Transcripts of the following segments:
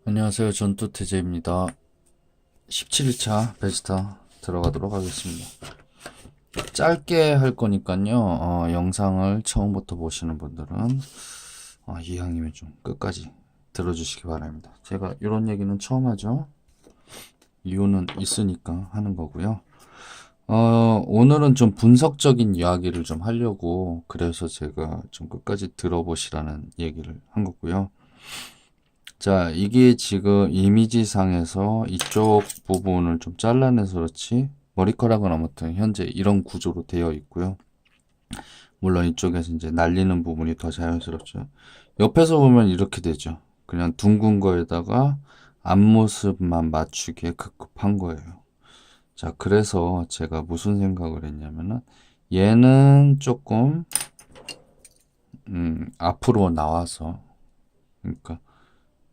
안녕하세요. 전투태제입니다. 17일차 베지타 들어가도록 하겠습니다. 짧게 할 거니까요. 영상을 처음부터 보시는 분들은 이왕이면 좀 끝까지 들어주시기 바랍니다. 제가 이런 얘기는 처음 하죠. 이유는 있으니까 하는 거고요. 오늘은 좀 분석적인 이야기를 좀 하려고 그래서 제가 좀 끝까지 들어보시라는 얘기를 한 거고요. 자, 이게 지금 이미지상에서 이쪽 부분을 좀 잘라내서 그렇지 머리카락은 아무튼 현재 이런 구조로 되어 있고요. 물론 이쪽에서 이제 날리는 부분이 더 자연스럽죠. 옆에서 보면 이렇게 되죠. 그냥 둥근 거에다가 앞모습만 맞추기에 급급한 거예요. 자, 그래서 제가 무슨 생각을 했냐면은 얘는 조금 앞으로 나와서 그러니까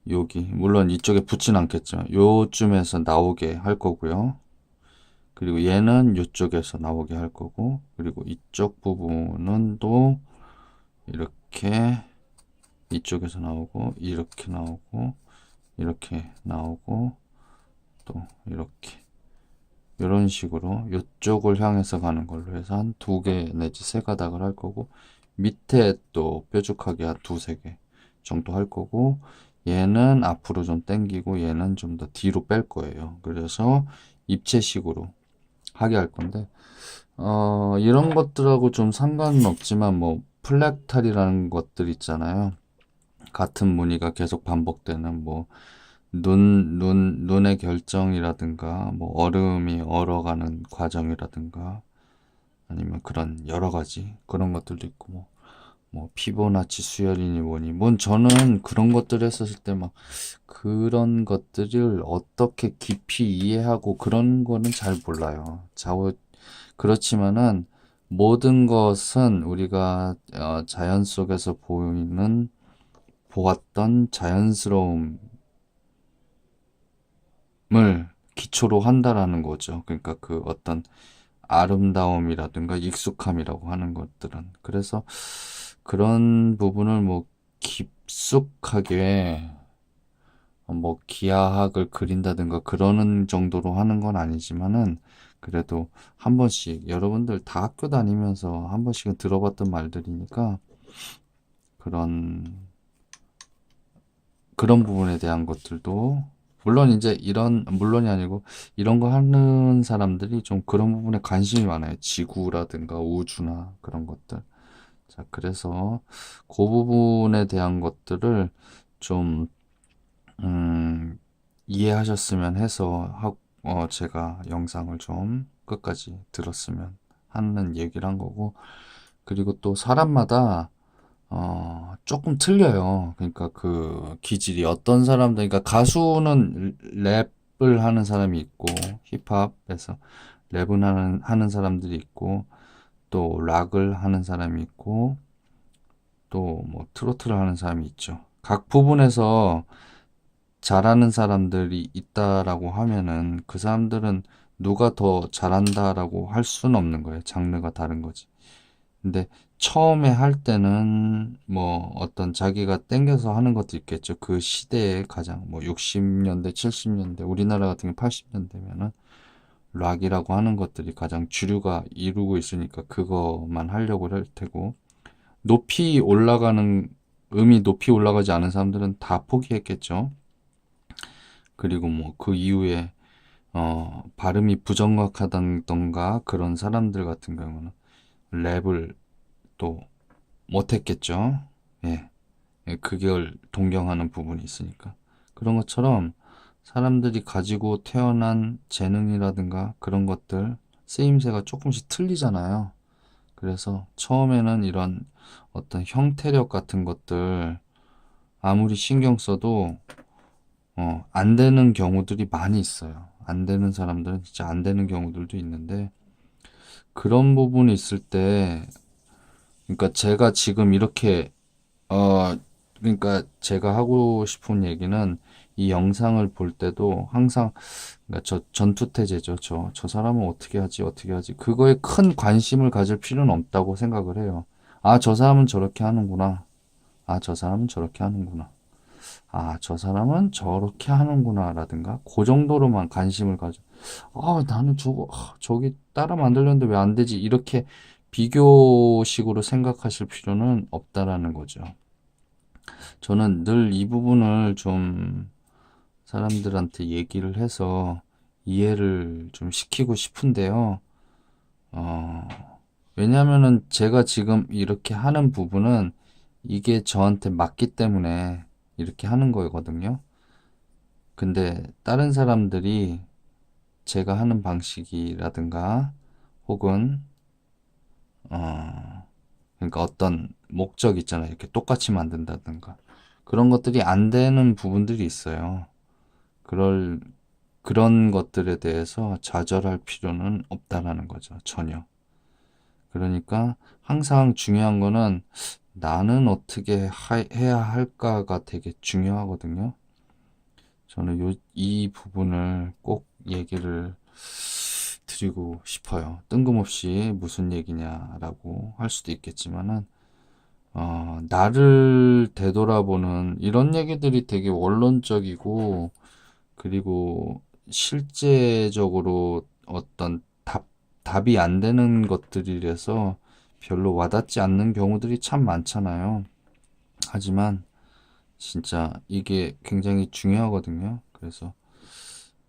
여기 물론 이쪽에 붙진 않겠죠. 요쯤에서 나오게 할 거고요. 그리고 얘는 이쪽에서 나오게 할 거고, 그리고 이쪽 부분은 또 이렇게 이쪽에서 나오고 이렇게 나오고 이렇게 나오고 또 이렇게 이런 식으로 이쪽을 향해서 가는 걸로 해서 한 두 개 내지 세 가닥을 할 거고, 밑에 또 뾰족하게 한 두세 개 정도 할 거고, 얘는 앞으로 좀 당기고 얘는 좀 더 뒤로 뺄 거예요. 그래서 입체식으로 하게 할 건데, 이런 것들하고 좀 상관은 없지만 뭐 플렉탈이라는 것들 있잖아요. 같은 무늬가 계속 반복되는 뭐 눈의 결정이라든가 뭐 얼음이 얼어가는 과정이라든가 아니면 그런 여러 가지 그런 것들도 있고 뭐 피보나치 수열이니 뭐니 뭔 저는 그런 것들 했었을 때 막 그런 것들을 어떻게 깊이 이해하고 그런 거는 잘 몰라요. 그렇지만은 모든 것은 우리가 자연 속에서 보았던 자연스러움을 기초로 한다라는 거죠. 그러니까 그 어떤 아름다움이라든가 익숙함이라고 하는 것들은. 그래서 그런 부분을 뭐 깊숙하게 뭐 기하학을 그린다든가 그러는 정도로 하는 건 아니지만은 그래도 한 번씩 여러분들 다 학교 다니면서 한 번씩은 들어봤던 말들이니까 그런 부분에 대한 것들도 물론 이제 물론이 아니고 이런 거 하는 사람들이 좀 그런 부분에 관심이 많아요. 지구라든가 우주나 그런 것들. 자, 그래서 그 부분에 대한 것들을 좀 이해하셨으면 해서 제가 영상을 좀 끝까지 들었으면 하는 얘기를 한 거고, 그리고 또 사람마다 조금 틀려요. 그러니까 그 기질이 어떤 사람들, 그러니까 가수는 랩을 하는 사람이 있고, 힙합에서 랩을 하는 사람들이 있고, 또 락을 하는 사람이 있고, 또 뭐 트로트를 하는 사람이 있죠. 각 부분에서 잘하는 사람들이 있다라고 하면은 그 사람들은 누가 더 잘한다라고 할 수는 없는 거예요. 장르가 다른 거지. 근데 처음에 할 때는 뭐 어떤 자기가 땡겨서 하는 것도 있겠죠. 그 시대에 가장 뭐 60년대, 70년대, 우리나라 같은 게 80년대면은 락이라고 하는 것들이 가장 주류가 이루고 있으니까 그거만 하려고 할 테고, 높이 올라가는 음이 높이 올라가지 않은 사람들은 다 포기했겠죠. 그리고 뭐 그 이후에 발음이 부정확하던가 그런 사람들 같은 경우는 랩을 또 못했겠죠. 예, 예, 그걸 동경하는 부분이 있으니까. 그런 것처럼 사람들이 가지고 태어난 재능이라든가 그런 것들 쓰임새가 조금씩 틀리잖아요. 그래서 처음에는 이런 어떤 형태력 같은 것들 아무리 신경 써도 안 되는 경우들이 많이 있어요. 안 되는 사람들은 진짜 안 되는 경우들도 있는데, 그런 부분이 있을 때, 그러니까 제가 지금 이렇게, 그러니까 제가 하고 싶은 얘기는 이 영상을 볼 때도 항상, 그러니까 저 전투태제죠. 저 사람은 어떻게 하지, 어떻게 하지. 그거에 큰 관심을 가질 필요는 없다고 생각을 해요. 아, 저 사람은 저렇게 하는구나. 아, 저 사람은 저렇게 하는구나. 아, 저 사람은 저렇게 하는구나라든가, 그 정도로만 관심을 가져. 아, 나는 저거, 저기 따라 만들려는데 왜 안 되지? 이렇게 비교식으로 생각하실 필요는 없다라는 거죠. 저는 늘 이 부분을 좀 사람들한테 얘기를 해서 이해를 좀 시키고 싶은데요. 어, 왜냐면은 제가 지금 이렇게 하는 부분은 이게 저한테 맞기 때문에 이렇게 하는 거거든요. 근데 다른 사람들이 제가 하는 방식이라든가 혹은 그러니까 어떤 목적 있잖아요. 이렇게 똑같이 만든다든가 그런 것들이 안 되는 부분들이 있어요. 그럴 그런 것들에 대해서 좌절할 필요는 없다라는 거죠. 전혀. 그러니까 항상 중요한 거는 나는 어떻게 해야 할까가 되게 중요하거든요. 저는 이 부분을 꼭 얘기를 드리고 싶어요. 뜬금없이 무슨 얘기냐라고 할 수도 있겠지만은, 나를 되돌아보는 이런 얘기들이 되게 원론적이고, 그리고 실제적으로 어떤 답이 안 되는 것들이라서 별로 와닿지 않는 경우들이 참 많잖아요. 하지만 진짜 이게 굉장히 중요하거든요. 그래서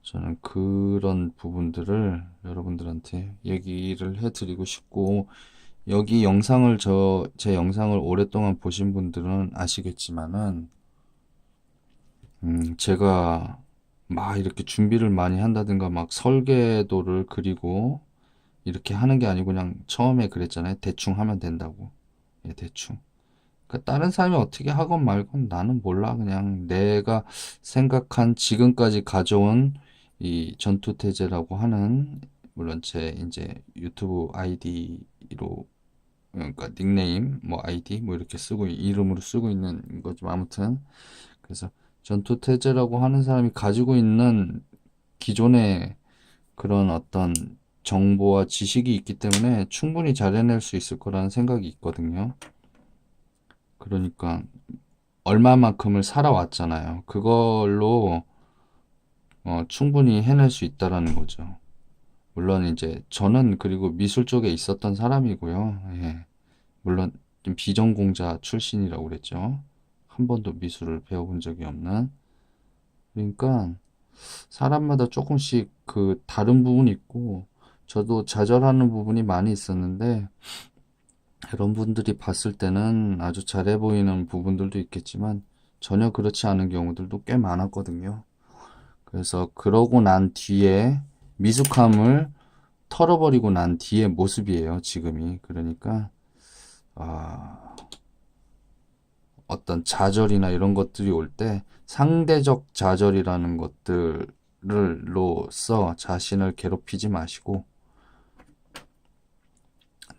저는 그런 부분들을 여러분들한테 얘기를 해드리고 싶고, 여기 영상을 제 영상을 오랫동안 보신 분들은 아시겠지만은, 제가 막 이렇게 준비를 많이 한다든가 막 설계도를 그리고 이렇게 하는 게 아니고 그냥 처음에 그랬잖아요. 대충 하면 된다고. 예, 대충. 그러니까 다른 사람이 어떻게 하건 말건 나는 몰라. 그냥 내가 생각한 지금까지 가져온 이 전투태제라고 하는, 물론 제 이제 유튜브 아이디로, 그러니까 닉네임 뭐 아이디 뭐 이렇게 쓰고 이름으로 쓰고 있는 거지만, 아무튼 그래서 전투태제라고 하는 사람이 가지고 있는 기존의 그런 어떤 정보와 지식이 있기 때문에 충분히 잘 해낼 수 있을 거라는 생각이 있거든요. 그러니까 얼마만큼을 살아왔잖아요. 그걸로 충분히 해낼 수 있다라는 거죠. 물론 이제 저는 그리고 미술 쪽에 있었던 사람이고요. 예. 물론 좀 비전공자 출신이라고 그랬죠. 한 번도 미술을 배워본 적이 없는. 그러니까 사람마다 조금씩 그 다른 부분이 있고, 저도 좌절하는 부분이 많이 있었는데, 이런 분들이 봤을 때는 아주 잘해 보이는 부분들도 있겠지만 전혀 그렇지 않은 경우들도 꽤 많았거든요. 그래서 그러고 난 뒤에 미숙함을 털어버리고 난 뒤의 모습이에요, 지금이. 그러니까 아, 어떤 좌절이나 이런 것들이 올 때 상대적 좌절이라는 것들로서 자신을 괴롭히지 마시고,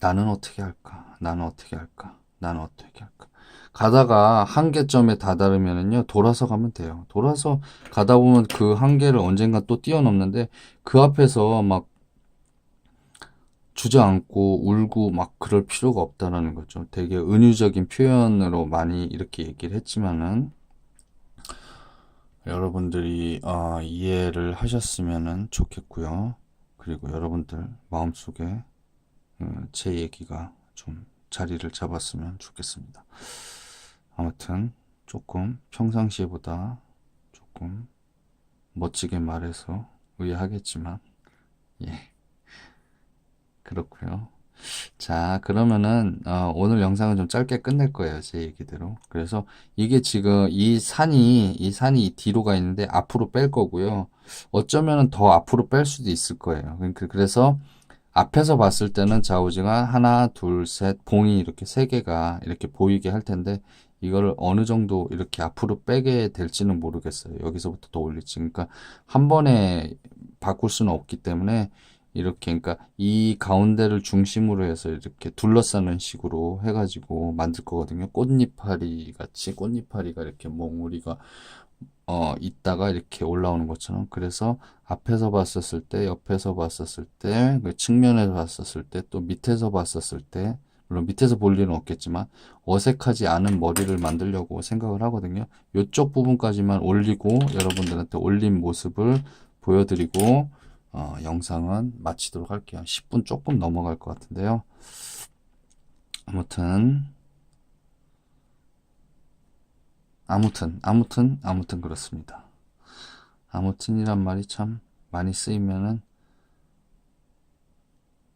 나는 어떻게 할까? 나는 어떻게 할까? 나는 어떻게 할까? 가다가 한계점에 다다르면은요, 돌아서 가면 돼요. 돌아서 가다 보면 그 한계를 언젠가 또 뛰어넘는데, 그 앞에서 막 주저앉고 울고 막 그럴 필요가 없다라는 거죠. 되게 은유적인 표현으로 많이 이렇게 얘기를 했지만은, 여러분들이 이해를 하셨으면 좋겠고요. 그리고 여러분들 마음속에 제 얘기가 좀 자리를 잡았으면 좋겠습니다. 아무튼 조금 평상시보다 조금 멋지게 말해서 의아하겠지만, 예, 그렇고요. 자, 그러면은 오늘 영상은 좀 짧게 끝낼 거예요, 제 얘기대로. 그래서 이게 지금 이 산이 이 뒤로 가 있는데 앞으로 뺄 거고요. 어쩌면은 더 앞으로 뺄 수도 있을 거예요. 그래서 앞에서 봤을 때는 좌우지가 하나, 둘, 셋, 봉이 이렇게 세 개가 이렇게 보이게 할 텐데, 이거를 어느 정도 이렇게 앞으로 빼게 될지는 모르겠어요. 여기서부터 더 올릴지. 그러니까 한 번에 바꿀 수는 없기 때문에 이렇게, 그러니까 이 가운데를 중심으로 해서 이렇게 둘러싸는 식으로 해가지고 만들 거거든요. 꽃잎파리 같이, 꽃잎파리가 이렇게 몽우리가 있다가 이렇게 올라오는 것처럼. 그래서 앞에서 봤었을 때, 옆에서 봤었을 때, 그 측면에서 봤었을 때, 또 밑에서 봤었을 때, 물론 밑에서 볼 일은 없겠지만 어색하지 않은 머리를 만들려고 생각을 하거든요. 이쪽 부분까지만 올리고 여러분들한테 올린 모습을 보여드리고 영상은 마치도록 할게요. 10분 조금 넘어갈 것 같은데요. 아무튼 그렇습니다. 아무튼이란 말이 참 많이 쓰이면은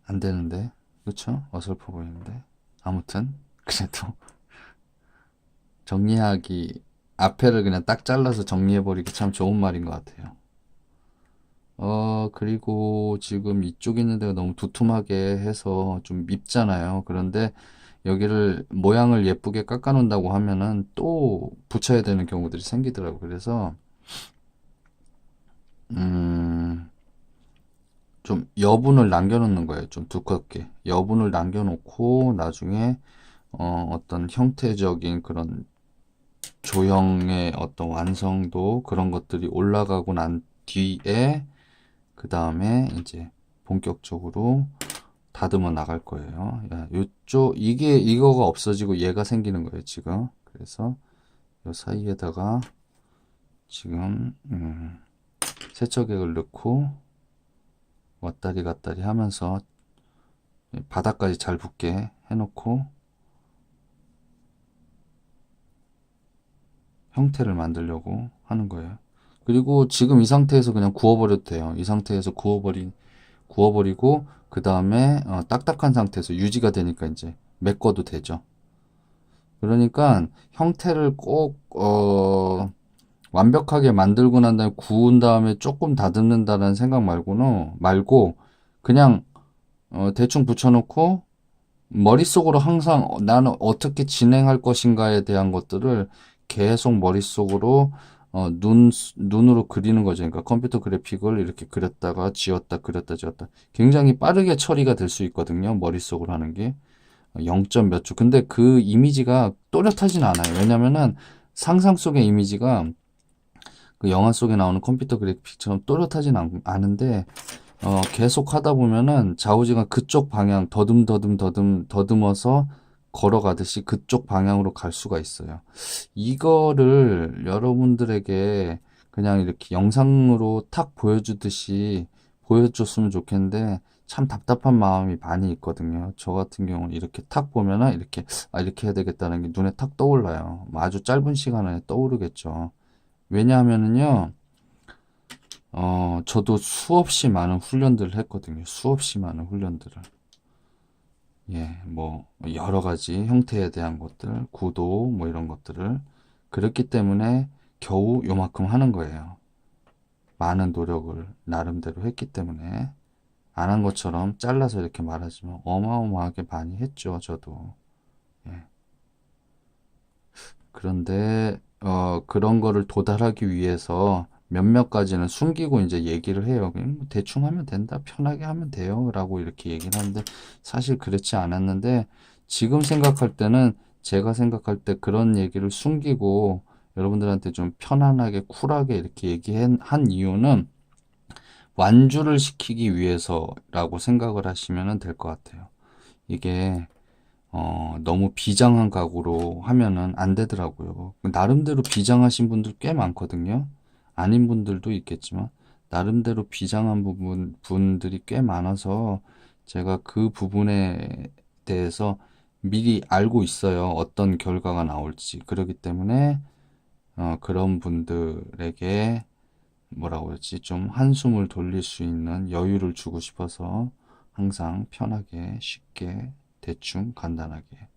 안 되는데, 그쵸? 어설퍼 보이는데. 아무튼, 그래도 정리하기, 앞에를 그냥 딱 잘라서 정리해버리기 참 좋은 말인 것 같아요. 그리고 지금 이쪽 있는 데가 너무 두툼하게 해서 좀 밉잖아요. 그런데 여기를 모양을 예쁘게 깎아 놓는다고 하면은 또 붙여야 되는 경우들이 생기더라고요. 그래서, 음, 좀 여분을 남겨놓는 거예요. 좀 두껍게. 여분을 남겨놓고 나중에 어떤 형태적인 그런 조형의 어떤 완성도 그런 것들이 올라가고 난 뒤에 그 다음에 이제 본격적으로 다듬어 나갈 거예요. 야, 요쪽 이거가 없어지고 얘가 생기는 거예요, 지금. 그래서 요 사이에다가 지금 세척액을 넣고 왔다리 갔다리 하면서 바닥까지 잘 붙게 해놓고 형태를 만들려고 하는 거예요. 그리고 지금 이 상태에서 그냥 구워버려도 돼요. 이 상태에서 구워버리고 그 다음에 딱딱한 상태에서 유지가 되니까 이제 메꿔도 되죠. 그러니까 형태를 꼭 완벽하게 만들고 난 다음에 구운 다음에 조금 다듬는다는 생각 말고 그냥 대충 붙여놓고 머릿속으로 항상 나는 어떻게 진행할 것인가에 대한 것들을 계속 머릿속으로 눈으로 그리는 거죠. 그러니까 컴퓨터 그래픽을 이렇게 그렸다가 지웠다, 그렸다, 지웠다. 굉장히 빠르게 처리가 될 수 있거든요. 머릿속으로 하는 게. 0점 몇 초. 근데 그 이미지가 또렷하진 않아요. 왜냐면은 상상 속의 이미지가 그 영화 속에 나오는 컴퓨터 그래픽처럼 또렷하진 않은데 계속 하다 보면은 좌우지간 그쪽 방향 더듬어서 걸어가듯이 그쪽 방향으로 갈 수가 있어요. 이거를 여러분들에게 그냥 이렇게 영상으로 탁 보여주듯이 보여줬으면 좋겠는데 참 답답한 마음이 많이 있거든요. 저 같은 경우는 이렇게 탁 보면은 이렇게 해야 되겠다는 게 눈에 탁 떠올라요. 아주 짧은 시간 안에 떠오르겠죠. 왜냐하면은요, 저도 수없이 많은 훈련들을 했거든요. 수없이 많은 훈련들을. 예, 뭐, 여러 가지 형태에 대한 것들, 구도, 뭐 이런 것들을. 그렇기 때문에 겨우 요만큼 하는 거예요. 많은 노력을 나름대로 했기 때문에. 안 한 것처럼 잘라서 이렇게 말하지만 어마어마하게 많이 했죠, 저도. 예. 그런데, 그런 거를 도달하기 위해서 몇몇 가지는 숨기고 이제 얘기를 해요. 그냥 뭐 대충 하면 된다, 편하게 하면 돼요. 라고 이렇게 얘기를 하는데, 사실 그렇지 않았는데, 지금 생각할 때는 제가 생각할 때 그런 얘기를 숨기고 여러분들한테 좀 편안하게, 쿨하게 이렇게 얘기한 이유는 완주를 시키기 위해서라고 생각을 하시면 될 것 같아요. 이게 너무 비장한 각오로 하면은 안 되더라고요. 나름대로 비장하신 분들 꽤 많거든요. 아닌 분들도 있겠지만, 나름대로 비장한 분들이 꽤 많아서, 제가 그 부분에 대해서 미리 알고 있어요. 어떤 결과가 나올지. 그렇기 때문에, 그런 분들에게 뭐라고 그러지? 좀 한숨을 돌릴 수 있는 여유를 주고 싶어서 항상 편하게, 쉽게, 대충, 간단하게.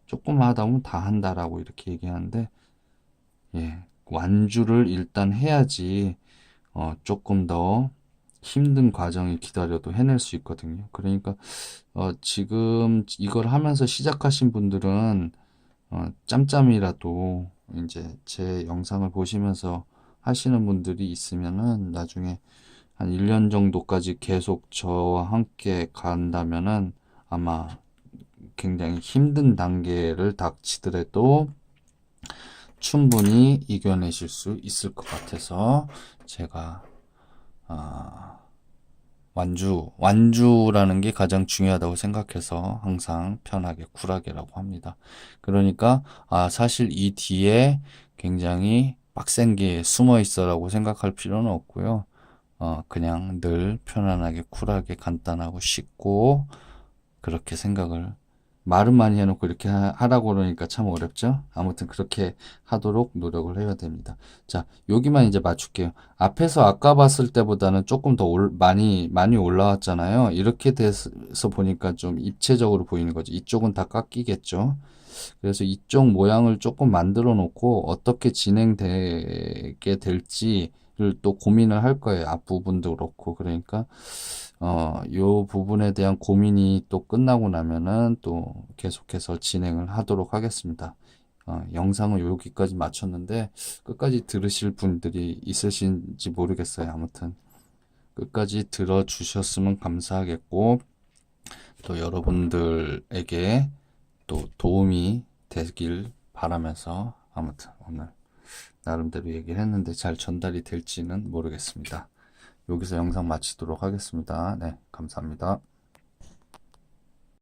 조금 하다 보면 다 한다라고 이렇게 얘기하는데, 예, 완주를 일단 해야지, 조금 더 힘든 과정이 기다려도 해낼 수 있거든요. 그러니까, 지금 이걸 하면서 시작하신 분들은, 짬짬이라도 이제 제 영상을 보시면서 하시는 분들이 있으면은 나중에 한 1년 정도까지 계속 저와 함께 간다면은 아마 굉장히 힘든 단계를 닥치더라도 충분히 이겨내실 수 있을 것 같아서 제가 완주라는 게 가장 중요하다고 생각해서 항상 편하게 쿨하게라고 합니다. 그러니까, 사실 이 뒤에 굉장히 빡센 게 숨어 있어라고 생각할 필요는 없고요. 그냥 늘 편안하게 쿨하게 간단하고 쉽고 그렇게 생각을 말은 많이 해놓고 이렇게 하라고 그러니까 참 어렵죠? 아무튼 그렇게 하도록 노력을 해야 됩니다. 자, 여기만 이제 맞출게요. 앞에서 아까 봤을 때보다는 조금 더 많이 올라왔잖아요. 이렇게 돼서 보니까 좀 입체적으로 보이는 거죠. 이쪽은 다 깎이겠죠. 그래서 이쪽 모양을 조금 만들어 놓고 어떻게 진행되게 될지를 또 고민을 할 거예요. 앞부분도 그렇고. 그러니까 요 부분에 대한 고민이 또 끝나고 나면은 또 계속해서 진행을 하도록 하겠습니다. 영상을 여기까지 마쳤는데 끝까지 들으실 분들이 있으신지 모르겠어요. 아무튼 끝까지 들어주셨으면 감사하겠고 또 여러분들에게 또 도움이 되길 바라면서 아무튼 오늘 나름대로 얘기를 했는데 잘 전달이 될지는 모르겠습니다. 여기서 영상 마치도록 하겠습니다. 네, 감사합니다.